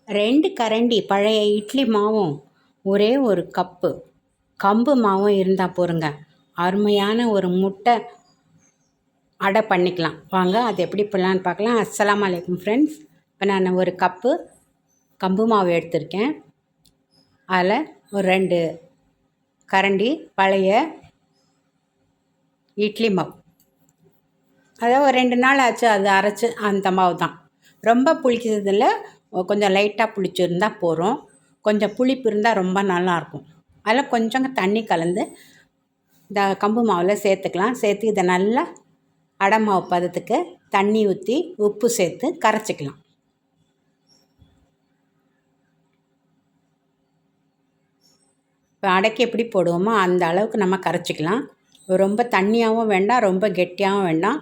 2 கரண்டி பழைய இட்லி மாவும் ஒரே ஒரு கப்பு கம்பு மாவும் இருந்தால் போருங்க, அருமையான ஒரு முட்டை அடை பண்ணிக்கலாம். வாங்க அது எப்படி பண்ணலான்னு பார்க்கலாம். அஸ்ஸலாமு அலைக்கும் ஃப்ரெண்ட்ஸ். இப்போ நான் ஒரு கப்பு கம்பு மாவு எடுத்திருக்கேன். அதில் ஒரு 2 கரண்டி பழைய இட்லி மாவு, அதாவது ஒரு 2 நாள் ஆச்சு அது அரைச்சி அந்த மாவு தான். ரொம்ப புளிக்கிறதில்ல, கொஞ்சம் லைட்டாக புளிச்சிருந்தால் போகிறோம். கொஞ்சம் புளிப்பு இருந்தால் ரொம்ப நல்லாயிருக்கும். அதில் கொஞ்சம் தண்ணி கலந்து இந்த கம்பு மாவில் சேர்த்துக்கலாம். சேர்த்து இதை நல்லா அடை மாவு பதத்துக்கு தண்ணி ஊற்றி உப்பு சேர்த்து கரைச்சிக்கலாம். இப்போ அடைக்கு எப்படி போடுவோமோ அந்த அளவுக்கு நம்ம கரைச்சிக்கலாம். ரொம்ப தண்ணியாகவும் வேண்டாம், ரொம்ப கெட்டியாகவும் வேண்டாம்.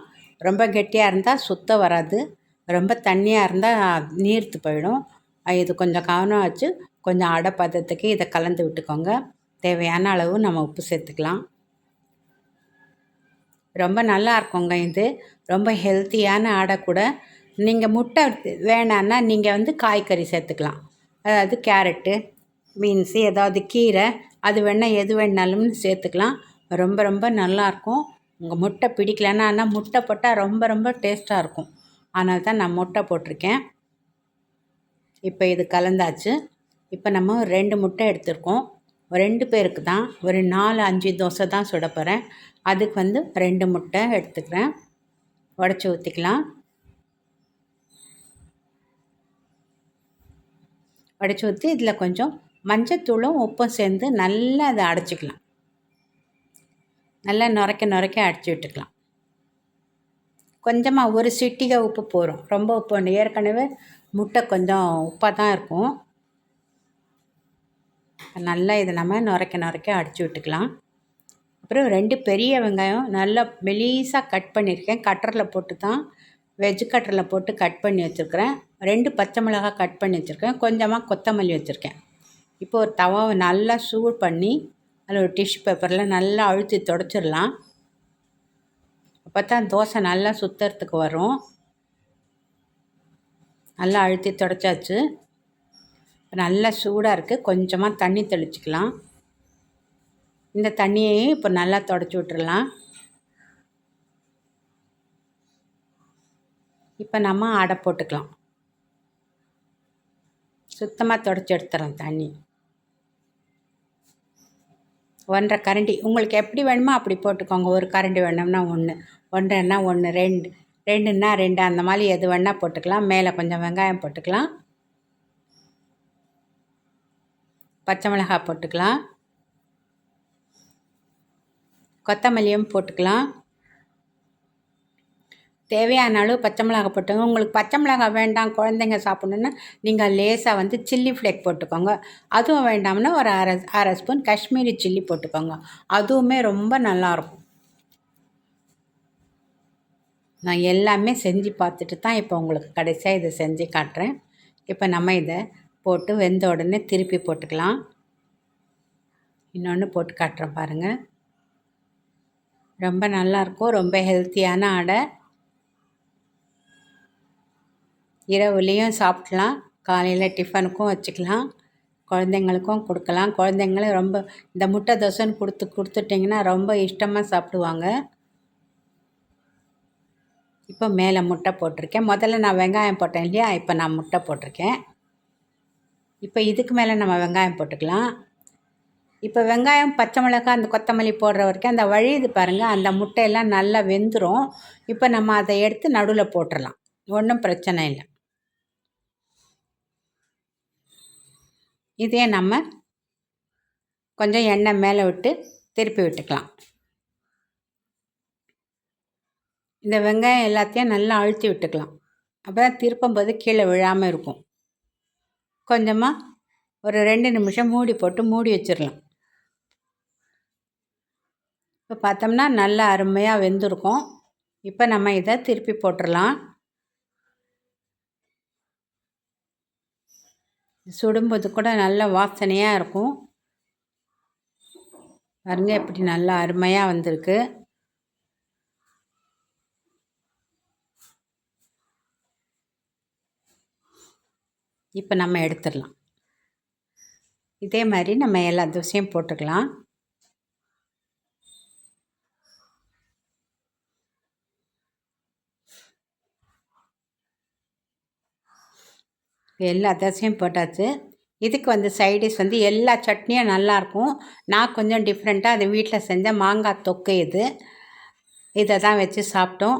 ரொம்ப கெட்டியாக இருந்தால் சுத்தம் வராது, ரொம்ப தண்ணியாக இருந்தால் நீர்த்து போயிடும். இது கொஞ்சம் கவனம் வச்சு கொஞ்சம் அடை பதத்துக்கு இதை கலந்து விட்டுக்கோங்க. தேவையான அளவு நம்ம உப்பு சேர்த்துக்கலாம். ரொம்ப நல்லா இருக்குங்க இது, ரொம்ப ஹெல்த்தியான அடை கூட. நீங்கள் முட்டை வேணான்னா நீங்கள் காய்கறி சேர்த்துக்கலாம். அதாவது கேரட்டு, பீன்ஸு, ஏதாவது கீரை, அது வேணால் எது வேணாலும் சேர்த்துக்கலாம். ரொம்ப ரொம்ப நல்லாயிருக்கும். உங்கள் முட்டை பிடிக்கலன்னா, ஆனால் முட்டை போட்டால் ரொம்ப ரொம்ப டேஸ்ட்டாக இருக்கும். அதனால தான் நான் முட்டை போட்டிருக்கேன். இப்போ இது கலந்தாச்சு. இப்போ நம்ம 2 முட்டை எடுத்துருக்கோம். 2 பேருக்கு தான், ஒரு 4-5 தோசை தான் சுட போகிறேன். அதுக்கு 2 முட்டை எடுத்துக்கிறேன். உடச்சி ஊற்றிக்கலாம். உடச்சி ஊற்றி இதில் கொஞ்சம் மஞ்சத்தூளும் உப்பும் சேர்ந்து நல்லா அதை அடைச்சிக்கலாம். நல்லா நுரைக்க அடைச்சி விட்டுக்கலாம். கொஞ்சமாக ஒரு சிட்டிகை உப்பு போகிறோம், ரொம்ப உப்பு வேண்டாம். ஏற்கனவே முட்டை கொஞ்சம் உப்பாக தான் இருக்கும். நல்லா இதை நம்ம நுரைக்க அடித்து விட்டுக்கலாம். அப்புறம் 2 பெரிய வெங்காயம் நல்லா மெலிசாக கட் பண்ணியிருக்கேன். கட்டரில் போட்டு தான், வெஜ் கட்டரில் போட்டு கட் பண்ணி வச்சுருக்கிறேன். 2 பச்சை மிளகாய் கட் பண்ணி வச்சுருக்கேன். கொஞ்சமாக கொத்தமல்லி வச்சுருக்கேன். இப்போ ஒரு தவாவை நல்லா சூடு பண்ணி அதில் ஒரு டிஷ்யூ பேப்பரில் நல்லா அழுத்தி துடைச்சிடலாம். அப்போ தான் தோசை நல்லா சுற்றுறதுக்கு வரும். நல்லா அழுத்தி துடைச்சாச்சு. நல்லா சூடாக இருக்குது. கொஞ்சமாக தண்ணி தெளிச்சிக்கலாம். இந்த தண்ணியையும் இப்போ நல்லா துடைச்சி விட்டுறலாம். இப்போ நம்ம அடை போட்டுக்கலாம். சுத்தமாக துடைச்சி எடுத்துறோம் தண்ணி. 1.5 கரண்டி, உங்களுக்கு எப்படி வேணுமோ அப்படி போட்டுக்கோங்க. 1 கரண்டி வேணும்னா 1, 1.5ன்னா 1, 2, 2ன்னா 2, அந்த மாதிரி எது வேணால் போட்டுக்கலாம். மேலே கொஞ்சம் வெங்காயம் போட்டுக்கலாம், பச்சை மிளகாய் போட்டுக்கலாம், கொத்தமல்லியும் போட்டுக்கலாம். தேவையான அளவு பச்சை மிளகாய் போட்டுங்க. உங்களுக்கு பச்சை மிளகாய் வேண்டாம், குழந்தைங்க சாப்பிட்ணுன்னா நீங்கள் லேசாக சில்லி ஃப்ளேக் போட்டுக்கோங்க. அதுவும் வேண்டாம்னா ஒரு அரை ஸ்பூன் காஷ்மீரி சில்லி போட்டுக்கோங்க. அதுவுமே ரொம்ப நல்லாயிருக்கும். நான் எல்லாமே செஞ்சு பார்த்துட்டு தான் இப்போ உங்களுக்கு கடைசியாக இதை செஞ்சு காட்டுறேன். இப்போ நம்ம இதை போட்டு வெந்த உடனே திருப்பி போட்டுக்கலாம். இன்னொன்று போட்டு காட்டுறேன் பாருங்கள். ரொம்ப நல்லாயிருக்கும், ரொம்ப ஹெல்த்தியான அடை. இரவுலேயும் சாப்பிட்லாம், காலையில் டிஃபனுக்கும் வச்சுக்கலாம், குழந்தைங்களுக்கும் கொடுக்கலாம். குழந்தைங்களும் ரொம்ப இந்த முட்டை தோசைன்னு கொடுத்துட்டிங்கன்னா ரொம்ப இஷ்டமாக சாப்பிடுவாங்க. இப்போ மேலே முட்டை போட்டிருக்கேன். முதல்ல நான் வெங்காயம் போட்டேன் இல்லையா, இப்போ நான் முட்டை போட்டிருக்கேன். இப்போ இதுக்கு மேலே நம்ம வெங்காயம் போட்டுக்கலாம். இப்போ வெங்காயம், பச்சை மிளகாய், அந்த கொத்தமல்லி போடுற வரைக்கும் அந்த வழியுது பாருங்கள், அந்த முட்டையெல்லாம் நல்லா வெந்துடும். இப்போ நம்ம அதை எடுத்து நடுவில் போட்டுடலாம், ஒன்றும் பிரச்சனை இல்லை. இதே நம்ம கொஞ்சம் எண்ணெய் மேலே விட்டு திருப்பி விட்டுக்கலாம். இந்த வெங்காயம் எல்லாத்தையும் நல்லா அழுத்தி விட்டுக்கலாம். அப்போ தான் திருப்பும்போது கீழே விழாமல் இருக்கும். கொஞ்சமாக ஒரு 2 நிமிஷம் மூடி போட்டு மூடி வச்சிடலாம். இப்போ பார்த்தோம்னா நல்லா அருமையாக வெந்திருக்கும். இப்போ நம்ம இதை திருப்பி போட்டுடலாம். சுடும்போது கூட நல்ல வாசனையாக இருக்கும். பாருங்க எப்படி நல்லா அருமையாக வந்திருக்கு. இப்போ நம்ம எடுத்துடலாம். இதே மாதிரி நம்ம எல்லா தோசையும் போட்டுக்கலாம். எல்லா தோசையும் போட்டாச்சு. இதுக்கு வந்து சைடிஷ் வந்து எல்லா சட்னியும் நல்லாயிருக்கும். நான் கொஞ்சம் டிஃப்ரெண்ட்டாக அது வீட்டில் செஞ்ச மாங்காய் தொக்கு இது. இதை தான் வச்சு சாப்பிட்டோம்.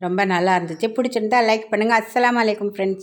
ரொம்ப நல்லா இருந்துச்சு. பிடிச்சிருந்தா லைக் பண்ணுங்கள். அஸ்ஸலாமு அலைக்கும் ஃப்ரெண்ட்ஸ்.